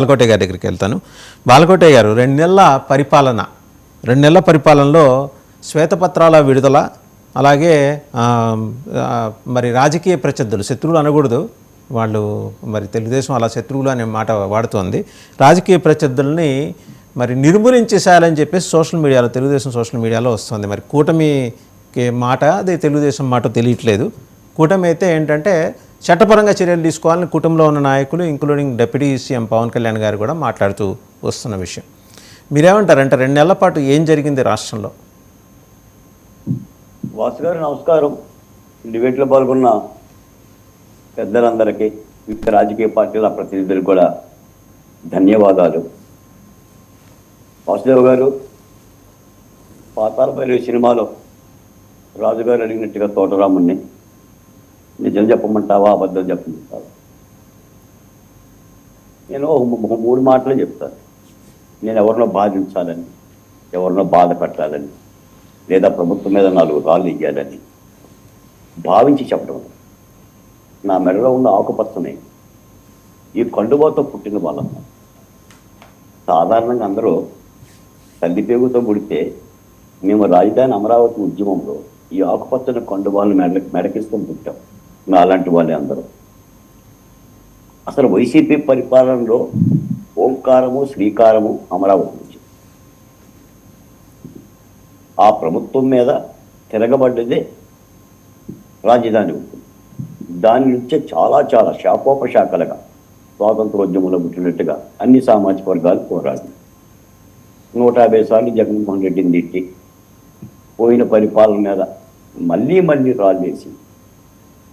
బాలకోటయ్య గారి దగ్గరికి వెళ్తాను. బాలకోటయ్య గారు, 2 నెలల పరిపాలనలో శ్వేతపత్రాల విడుదల, అలాగే మరి రాజకీయ ప్రత్యర్థులు, శత్రువులు అనకూడదు, వాళ్ళు మరి తెలుగుదేశం అలా శత్రువులు అనే మాట వాడుతోంది, రాజకీయ ప్రత్యర్థుల్ని మరి నిర్మూలించేసేయాలని చెప్పేసి తెలుగుదేశం సోషల్ మీడియాలో వస్తుంది. మరి కూటమికి మాట అది తెలుగుదేశం మాట తెలియట్లేదు. కూటమి అయితే ఏంటంటే చట్టపరంగా చర్యలు తీసుకోవాలని కుటుంబంలో ఉన్న నాయకులు including deputy CM Pawan Kalyan గారు కూడా మాట్లాడుతూ వస్తున్న విషయం. మీరేమంటారంటే 2 నెలల పాటు ఏం జరిగింది రాష్ట్రంలో? వాసు గారు నమస్కారం. డిబేట్లో పాల్గొన్న పెద్దలందరికీ, వివిధ రాజకీయ పార్టీల ప్రతినిధులు కూడా ధన్యవాదాలు. వాసుదేవ్ గారు, పాతాళభైరవి సినిమాలో రాజుగారు అడిగినట్టుగా తోటరాముణ్ణి నిజం చెప్పమంటావా, అబద్ధం చెప్పమంటావా? నేను 3 మాటలు చెప్తాను. నేను ఎవరినో బాధించాలని, ఎవరినో బాధ పెట్టాలని, లేదా ప్రభుత్వం మీద 4 రాళ్ళు ఇయ్యాలని భావించి చెప్పడం. నా మెడలో ఉన్న ఆకుపచ్చని ఈ కండువాతో పుట్టిన వాళ్ళమ్మ. సాధారణంగా అందరూ తల్లిపేగుతో పుడితే, మేము రాజధాని అమరావతి ఉద్యమంలో ఈ ఆకుపచ్చని కండువాలను మెడకిస్తూ పుట్టాం. అలాంటి వాళ్ళే అందరూ. అసలు వైసీపీ పరిపాలనలో ఓంకారము శ్రీకారము అమరావతి నుంచి ఆ ప్రభుత్వం మీద తిరగబడ్డదే రాజధాని ఉంటుంది. దాని నుంచే చాలా శాఖోపశాఖలుగా స్వాతంత్రోద్యమంలో పుట్టినట్టుగా అన్ని సామాజిక వర్గాలు పోరాడి 150 సార్లు జగన్మోహన్ రెడ్డిని తిట్టి పోయిన పరిపాలన మీద మళ్ళీ రాళ్ళేసి,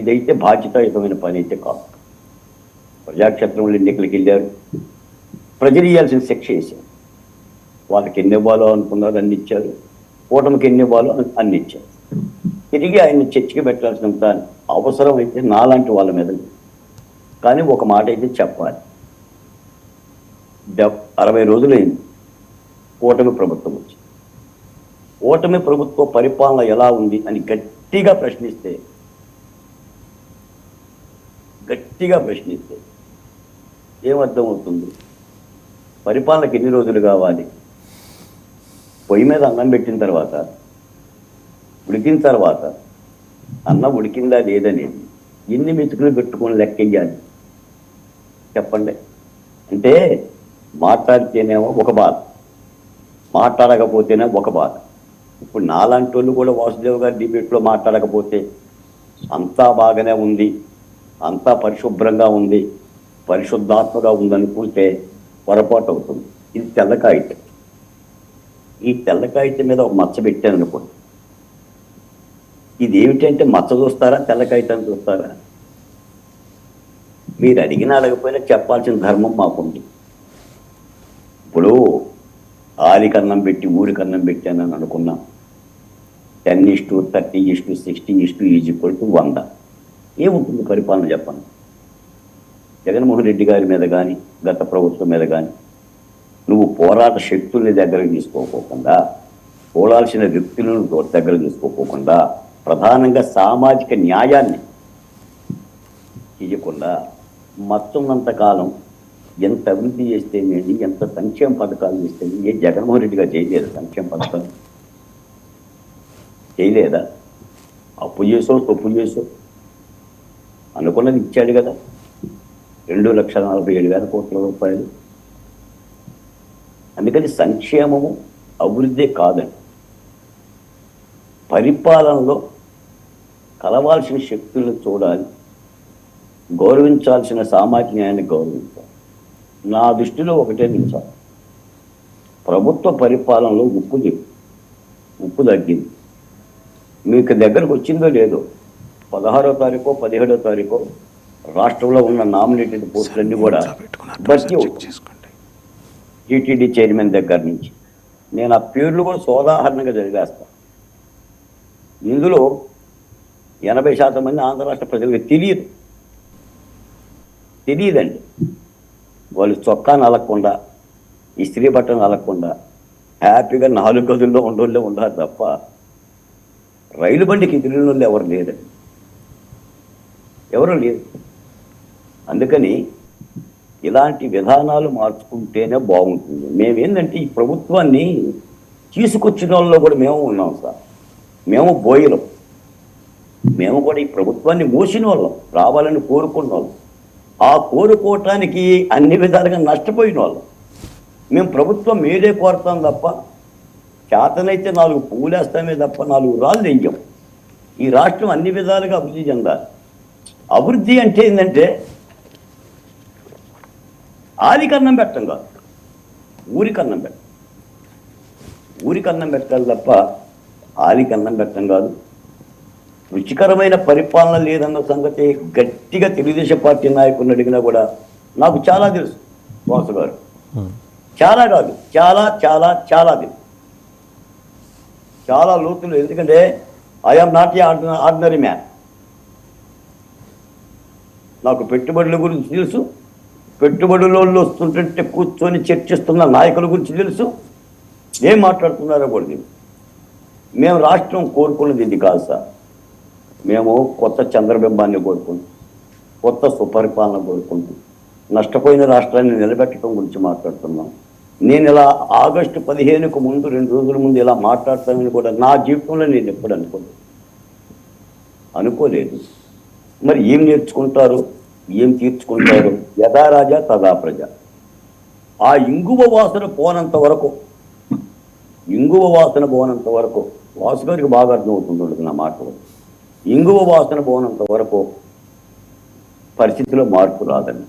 ఇదైతే బాధ్యతాయుతమైన పని అయితే కాదు. ప్రజాక్షేత్రంలో ఎన్నికలకు వెళ్ళారు, ప్రజలు ఇవ్వాల్సిన శిక్ష వేశారు. వాళ్ళకి ఎన్ని ఇవ్వాలో అనుకున్నారు అన్ని ఇచ్చారు, కూటమికి ఎన్ని ఇవ్వాలో అన్ని ఇచ్చారు. తిరిగి ఆయన చర్చకి పెట్టాల్సినంత అవసరం అయితే నాలాంటి వాళ్ళ మీద లేదు. కానీ ఒక మాట అయితే చెప్పాలి, 60 రోజులైంది కూటమి ప్రభుత్వం వచ్చి. కూటమి ప్రభుత్వ పరిపాలన ఎలా ఉంది అని గట్టిగా ప్రశ్నిస్తే ఏమర్థం అవుతుంది? పరిపాలనకి ఎన్ని రోజులు కావాలి? పొయ్యి మీద అన్నం పెట్టిన తర్వాత, ఉడికిన తర్వాత అన్నం ఉడికిందా లేదనేది ఎన్ని మెతుకులు పెట్టుకొని లెక్కెయ్యాలి చెప్పండి. అంటే మాట్లాడితేనేమో ఒక బాధ, మాట్లాడకపోతేనే ఒక బాధ. ఇప్పుడు నాలాంటి వాళ్ళు కూడా వాసుదేవ్ గారి డిబేట్లో మాట్లాడకపోతే అంతా బాగానే ఉంది, అంతా పరిశుభ్రంగా ఉంది, పరిశుద్ధాత్మగా ఉందనుకుంటే పొరపాటు అవుతుంది. ఇది తెల్ల కాగితం. ఈ తెల్ల కాగితం మీద ఒక మచ్చ పెట్టాను అనుకోండి, ఇది ఏమిటంటే మచ్చ చూస్తారా, తెల్ల కాగితాన్ని చూస్తారా? మీరు అడిగినా అడగపోయినా చెప్పాల్సిన ధర్మం మాకుంది. ఇప్పుడు ఆలికన్నం పెట్టి ఊరికన్నం పెట్టానని అనుకున్నాం. 10:30:60:100 ఏముంటుంది పరిపాలన చెప్పండి? జగన్మోహన్ రెడ్డి గారి మీద కానీ, గత ప్రభుత్వం మీద కానీ నువ్వు పోరాట శక్తుల్ని దగ్గరకు తీసుకోకుండా, పోలాల్సిన వ్యక్తులను దగ్గర తీసుకోకుండా, ప్రధానంగా సామాజిక న్యాయాన్ని చేయకుండా మత్తున్నంతకాలం ఎంత అభివృద్ధి చేస్తేనేది, ఎంత సంక్షేమ పథకాలు చేస్తేనే. ఏ జగన్మోహన్ రెడ్డి గారు చేయలేదు సంక్షేమ పథకాలు? చేయలేదా? అప్పు చేసో తప్పు చేసో అనుకున్నది ఇచ్చాడు కదా, 2,47,000 కోట్ల రూపాయలు. అందుకని సంక్షేమము అభివృద్ధి కాదండి. పరిపాలనలో కలవాల్సిన శక్తులను చూడాలి, గౌరవించాల్సిన సామాజిక న్యాయాన్ని గౌరవించాలి. నా దృష్టిలో ఒకటే నిలిచాలి, ప్రభుత్వ పరిపాలనలో ఉప్పు తగ్గింది. మీకు దగ్గరకు వచ్చిందో లేదో, 16వ తారీఖు 17వ తారీఖు రాష్ట్రంలో ఉన్న నామినేటెడ్ పోస్టులన్నీ కూడా భర్తీ అవుతుంది. టీటీడీ చైర్మన్ దగ్గర నుంచి నేను ఆ పేర్లు కూడా సోదాహరణంగా జరిగేస్తాను. ఇందులో 80% మంది ఆంధ్ర రాష్ట్ర ప్రజలకు తెలియదండి. వాళ్ళు చొక్కా నలగకుండా, ఇస్త్రీ బట్టలు నలగకుండా హ్యాపీగా 4 గదుల్లో ఉండోళ్ళే ఉండాలి తప్ప రైలు బండికి ఎదిరిన వాళ్ళు ఎవరు లేదండి, ఎవరు లేదు. అందుకని ఇలాంటి విధానాలు మార్చుకుంటేనే బాగుంటుంది. మేమేంటంటే ఈ ప్రభుత్వాన్ని తీసుకొచ్చిన వాళ్ళలో కూడా మేము ఉన్నాం సార్. మేము బోయలం, మేము కూడా ఈ ప్రభుత్వాన్ని మోసిన వాళ్ళం, రావాలని కోరుకున్న వాళ్ళం. ఆ కోరుకోవటానికి అన్ని విధాలుగా నష్టపోయిన వాళ్ళం. మేము ప్రభుత్వం మేడే కోరుతాం తప్ప, చేతనైతే 4 పువ్వులేస్తామే తప్ప 4 రాళ్ళు వేయం. ఈ రాష్ట్రం అన్ని విధాలుగా అభివృద్ధి చెందాలి. అభివృద్ధి అంటే ఏంటంటే ఆదికన్నం పెట్టం కాదు, ఊరికన్నం పెట్టం. ఊరికన్నం పెట్టాలి తప్ప ఆదికన్నం పెట్టం కాదు. రుచికరమైన పరిపాలన లేదన్న సంగతి గట్టిగా తెలుగుదేశం పార్టీ నాయకులను అడిగినా కూడా నాకు చాలా తెలుసు వాసు గారు. చాలా కాదు, చాలా చాలా చాలా తెలుసు, చాలా లోతులు. ఎందుకంటే I'm not a ordinary man. నాకు పెట్టుబడుల గురించి తెలుసు, పెట్టుబడులలో వస్తుంటే కూర్చొని చర్చిస్తున్న నాయకుల గురించి తెలుసు, ఏం మాట్లాడుతున్నారో కూడా తెలుసు. మేము రాష్ట్రం కోరుకున్నది ఇది కాదు సార్. మేము కొత్త చంద్రబింబాన్ని కోరుకుంటాం, కొత్త సుపరిపాలన కోరుకుంటాం, నష్టపోయిన రాష్ట్రాన్ని నిలబెట్టడం గురించి మాట్లాడుతున్నాం. నేను ఇలా ఆగస్టు 15కు ముందు 2 రోజుల ముందు ఇలా మాట్లాడతానని కూడా నా జీవితంలో నేను ఎప్పుడు అనుకోలేదు. మరి ఏం నేర్చుకుంటారు, ఏం తీర్చుకుంటారు? యథా రాజా తదా ప్రజ. ఆ ఇంగువ వాసన పోనంత వరకు వాసు గారికి బాగా అర్థమవుతుంది నా మాటలు. ఇంగువ వాసన పోనంత వరకు పరిస్థితిలో మార్పు రాదని.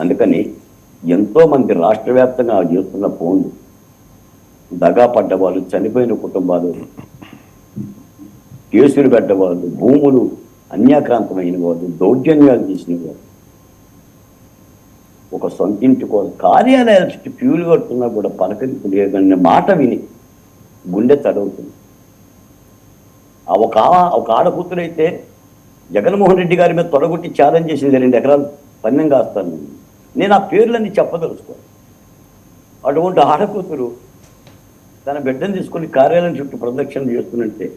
అందుకని ఎంతోమంది రాష్ట్ర వ్యాప్తంగా చేస్తున్న ఫోన్లు, దగా పడ్డవాళ్ళు, చనిపోయిన కుటుంబాలు, కేసులు పెట్టవాళ్ళు, భూములు అన్యాక్రాంతమైన వాళ్ళు, దౌర్జన్యాలు చేసిన వాళ్ళు, ఒక సొంతింటి కోసం కార్యాలయాల చుట్టూ క్యూలు కడుతున్నా కూడా పలకరింపు లేదనే మాట విని గుండె తడవుతుంది. ఒక ఆడకూతురైతే జగన్మోహన్ రెడ్డి గారి మీద తొడగొట్టి ఛాలెంజ్ చేసింది 2 ఎకరాలు పన్నెం కాస్తాను. నేను ఆ పేర్లన్నీ చెప్పదలుచుకోను. అటువంటి ఆడకూతురు తన బిడ్డను తీసుకొని కార్యాలయం చుట్టూ ప్రదక్షిణ చేస్తున్నట్టే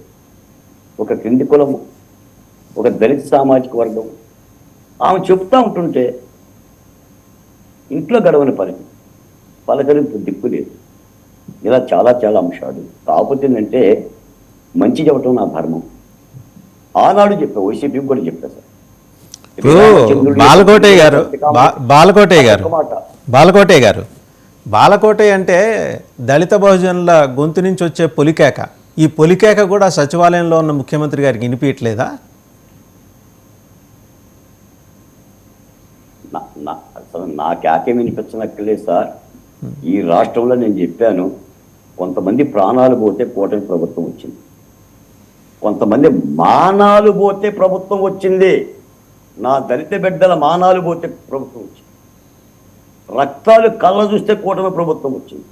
ఒక కింది కులము, ఒక దళిత సామాజిక వర్గం ఆమె చెప్తా ఉంటుంటే ఇంట్లో గడవని పరిస్థితి, పలకరింపు దిక్కు లేదు. ఇలా చాలా చాలా అంశాలు. కాకపోతే ఏంటంటే మంచి చెప్పటం నా ధర్మం. ఆనాడు చెప్పా, వైసీపీకి కూడా చెప్పా సార్. బాలకోటే అంటే దళిత బహుజనుల గొంతు నుంచి వచ్చే పొలికేక. ఈ పొలికేక కూడా సచివాలయంలో ఉన్న ముఖ్యమంత్రి గారికి వినిపించట్లేదా? అసలు నా కేకే వినిపించనక్కర్లేదు సార్. ఈ రాష్ట్రంలో నేను చెప్పాను, కొంతమంది ప్రాణాలు పోతే కూటమి ప్రభుత్వం వచ్చింది, కొంతమంది మానాలు పోతే ప్రభుత్వం వచ్చింది. నా దళిత బిడ్డల మానాలు పోతే ప్రభుత్వం వచ్చింది, రక్తాలు కళ్ళ చూస్తే కూటమి ప్రభుత్వం వచ్చింది.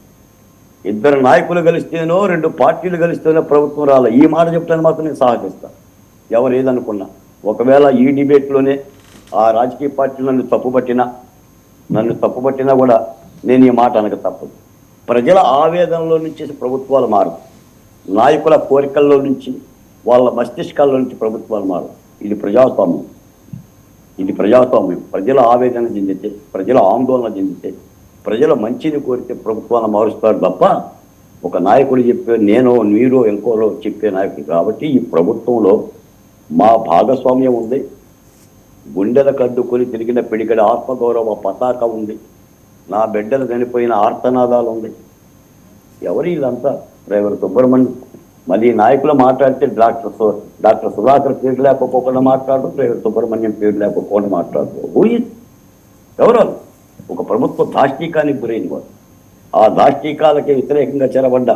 2 నాయకులు కలిస్తేనో 2 పార్టీలు కలిస్తేనో ప్రభుత్వం రాలే. ఈ మాట చెప్తాను మాత్రం నేను సహకరిస్తాను, ఎవరు ఏదనుకున్నా. ఒకవేళ ఈ డిబేట్లోనే ఆ రాజకీయ పార్టీలు నన్ను తప్పుపట్టినా కూడా నేను ఈ మాట అనక తప్పదు. ప్రజల ఆవేదనలో నుంచి ప్రభుత్వాలు మారు, నాయకుల కోరికల్లో నుంచి, వాళ్ళ మస్తిష్కాల్లో నుంచి ప్రభుత్వాలు మారు. ఇది ప్రజాస్వామ్యం. ప్రజల ఆవేదన చెందితే, ప్రజల ఆందోళన చెందితే, ప్రజల మంచిని కోరితే ప్రభుత్వాలను మారుస్తారు తప్ప ఒక నాయకుడు చెప్పే నేను మీరు ఇంకోలో చెప్పే నాయకుడు. కాబట్టి ఈ ప్రభుత్వంలో మా భాగస్వామ్యం ఉంది. గుండెల కద్దుకొని తిరిగిన పిడికడ ఆత్మగౌరవ పతాక ఉంది. నా బిడ్డలు చనిపోయిన ఆర్తనాదాలు ఉంది. ఎవరు వీళ్ళంతా? డ్రైవర్ సుబ్రహ్మణ్యం. మళ్ళీ నాయకులు మాట్లాడితే డాక్టర్ సుధాకర్ పేరు లేకపోకుండా మాట్లాడు, డ్రైవర్ సుబ్రహ్మణ్యం పేరు లేకపోకుండా మాట్లాడు. ఎవరు? ఒక ప్రభుత్వ దాష్టీకానికి గురైన వారు. ఆ దాష్టీకాలకి వ్యతిరేకంగా చెరబడ్డ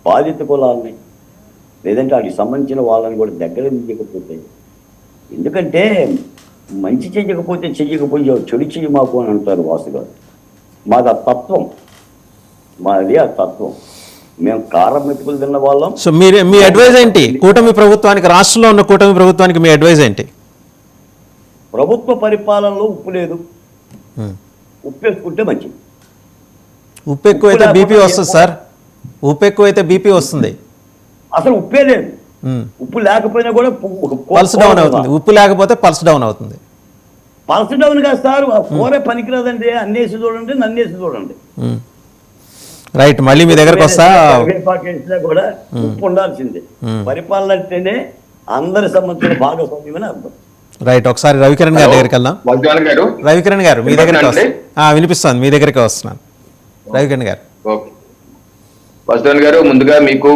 బాధిత కులాలని, లేదంటే వాటికి సంబంధించిన వాళ్ళని కూడా దగ్గర దిగకపోతే, ఎందుకంటే మంచి చెయ్యకపోతే చెడు చెయ్యి మాకు అని అంటారు వాసు గారు. మాది ఆ తత్వం, ఆ తత్వం. మేము కారం మెతుకులు తిన్న వాళ్ళం. సో మీ అడ్వైజ్ ఏంటి కూటమి ప్రభుత్వానికి, రాష్ట్రంలో ఉన్న కూటమి ప్రభుత్వానికి మీ అడ్వైజ్ ఏంటి? ప్రభుత్వ పరిపాలనలో ఉప్పు లేదు, ఉప్పు వేసుకుంటే మంచిది. ఉప్పు ఎక్కువైతే బీపీ వస్తుంది సార్, ఉప్పు ఎక్కువైతే బీపీ వస్తుంది. అసలు ఉప్పే లేదు. ఉప్పు లేకపోయినా కూడా పల్స్ డౌన్ అవుతుంది, ఉప్పు లేకపోతే పల్స్ డౌన్ అవుతుంది. పలసడౌన్ గా సార్ ఆ కూర పనికిరాదండి, అన్నేసి చూడండి, నన్నేసి చూడండి. రైట్, మళ్ళీ మీ దగ్గరకు వస్తా. కరివేపాకు వేసినా కూడా ఉప్పు ఉండాల్సిందే. పరిపాలన అంటేనే అందరి సంబంధించిన భాగస్వామ్యం అని అర్థం. రైట్, ఒకసారి రవికిరణ్ గారి దగ్గరికి వెళ్దాం. రవికిరణ్ గారు మీ దగ్గరికి వస్తాను. వినిపిస్తుంది, మీ దగ్గరికి వస్తున్నాను రవికిరణ్ గారు. వాసుదేవన్ గారు, ముందుగా మీకు